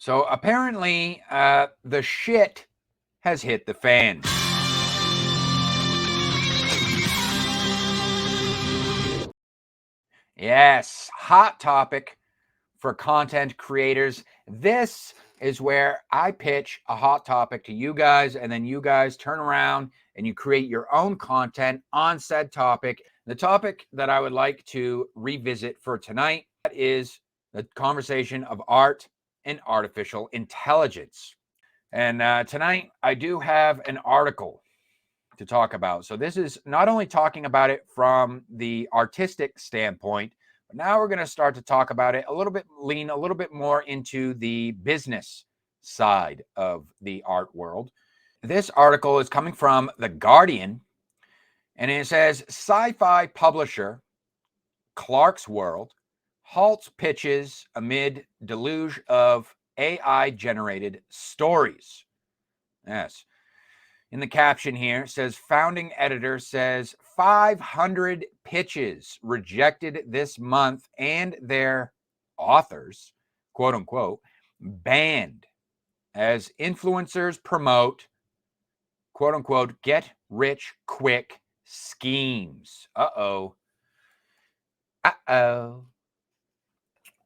So apparently, the shit has hit the fan. Yes, hot topic for content creators. This is where I pitch a hot topic to you guys, and then you guys turn around and you create your own content on said topic. The topic that I would like to revisit for tonight is the conversation of art and artificial intelligence. And tonight I do have an article to talk about. So this is not only talking about it from the artistic standpoint, but now we're going to start to talk about it a little bit, lean a little bit more into the business side of the art world. This article is coming from The Guardian, and it says sci-fi publisher Clark's World halts pitches amid deluge of AI generated stories. Yes. In the caption here, it says founding editor says 500 pitches rejected this month and their authors, quote unquote, banned as influencers promote, quote unquote, get rich quick schemes. Uh-oh. Uh-oh.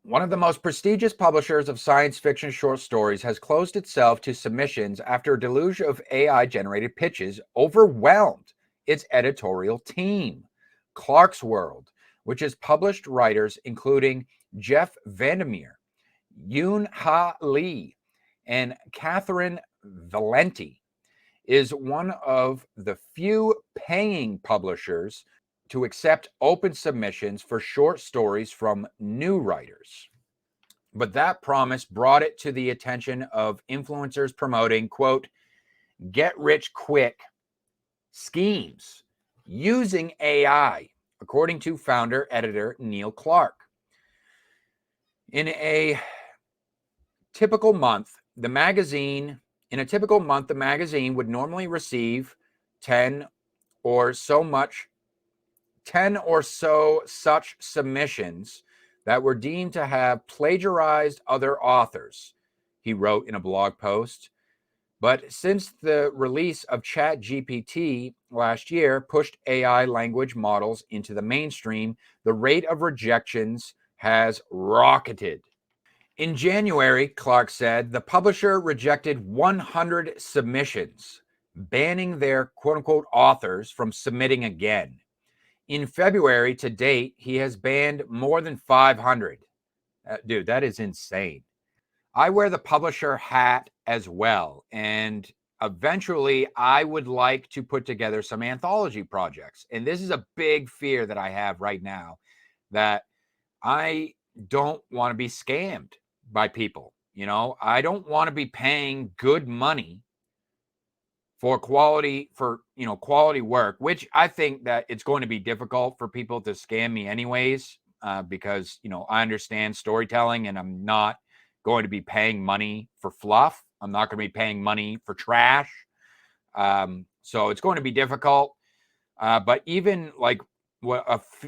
One of the most prestigious publishers of science fiction short stories has closed itself to submissions after a deluge of AI-generated pitches overwhelmed its editorial team. Clark's World, which has published writers including Jeff Vandermeer, Yoon Ha Lee, and Catherine Valenti, is one of the few paying publishers to accept open submissions for short stories from new writers. But that promise brought it to the attention of influencers promoting, quote, get rich quick schemes using AI, according to founder editor Neil Clark. In a typical month, the magazine would normally receive 10 or so such submissions that were deemed to have plagiarized other authors, he wrote in a blog post. But since the release of ChatGPT last year pushed AI language models into the mainstream, the rate of rejections has rocketed. In January, Clark said, the publisher rejected 100 submissions, banning their quote-unquote authors from submitting again. In February to date, he has banned more than 500. Dude, that is insane. I wear the publisher hat as well, and eventually I would like to put together some anthology projects. And this is a big fear that I have right now, that I don't want to be scammed by people. You know, I don't want to be paying good money for quality work, which I think that it's going to be difficult for people to scam me anyways, because, I understand storytelling and I'm not going to be paying money for fluff. I'm not going to be paying money for trash. So it's going to be difficult. But even like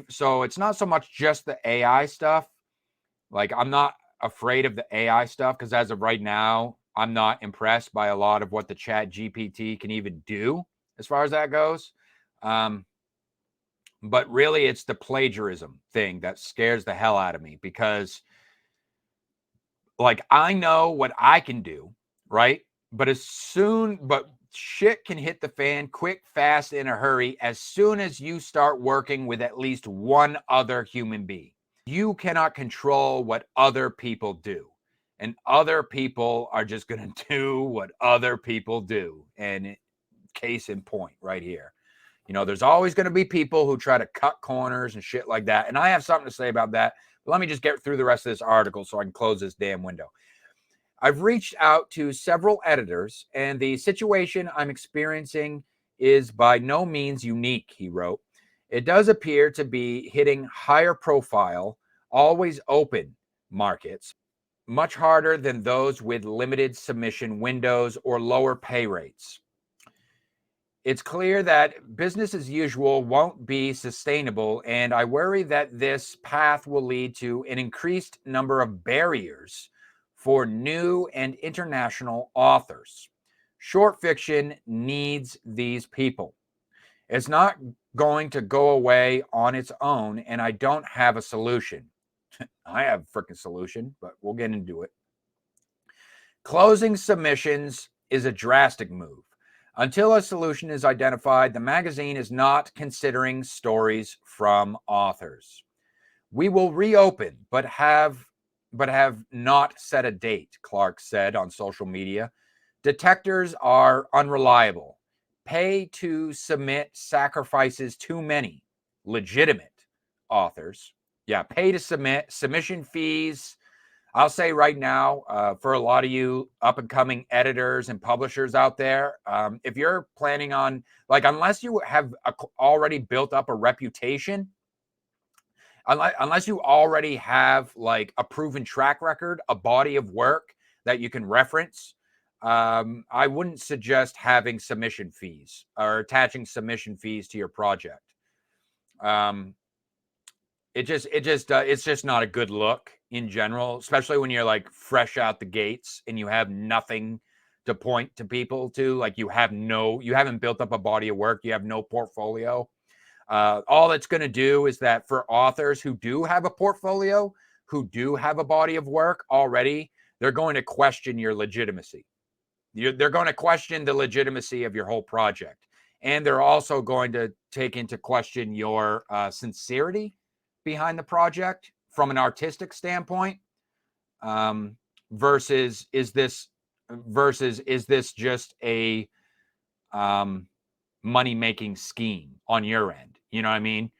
so it's not so much just the AI stuff. Like, I'm not afraid of the AI stuff because as of right now, I'm not impressed by a lot of what the ChatGPT can even do as far as that goes. But really, it's the plagiarism thing that scares the hell out of me because, like, I know what I can do, right? But shit can hit the fan quick, fast, in a hurry as soon as you start working with at least one other human being. You cannot control what other people do. And other people are just going to do what other people do. And case in point right here. There's always going to be people who try to cut corners and shit like that. And I have something to say about that. But let me just get through the rest of this article so I can close this damn window. I've reached out to several editors, and the situation I'm experiencing is by no means unique, he wrote. It does appear to be hitting higher profile, always open markets, much harder than those with limited submission windows or lower pay rates. It's clear that business as usual won't be sustainable, and I worry that this path will lead to an increased number of barriers for new and international authors. Short fiction needs these people. It's not going to go away on its own, and I don't have a solution. I have a freaking solution, but we'll get into it. Closing submissions is a drastic move. Until a solution is identified, the magazine is not considering stories from authors. We will reopen, but have not set a date, Clark said on social media. Detectors are unreliable. Pay to submit sacrifices too many legitimate authors. Yeah, pay to submit, submission fees. I'll say right now, for a lot of you up and coming editors and publishers out there, if you're planning on, like, unless you have already built up a reputation, unless you already have like a proven track record, a body of work that you can reference, I wouldn't suggest having submission fees or attaching submission fees to your project. It's just not a good look in general, especially when you're like fresh out the gates and you have nothing to point to people to. Like you haven't built up a body of work, you have no portfolio. All that's going to do is that for authors who do have a portfolio, who do have a body of work already, they're going to question your legitimacy. They're going to question the legitimacy of your whole project. And they're also going to take into question your sincerity behind the project from an artistic standpoint, versus is this just a money-making scheme on your end? You know what I mean?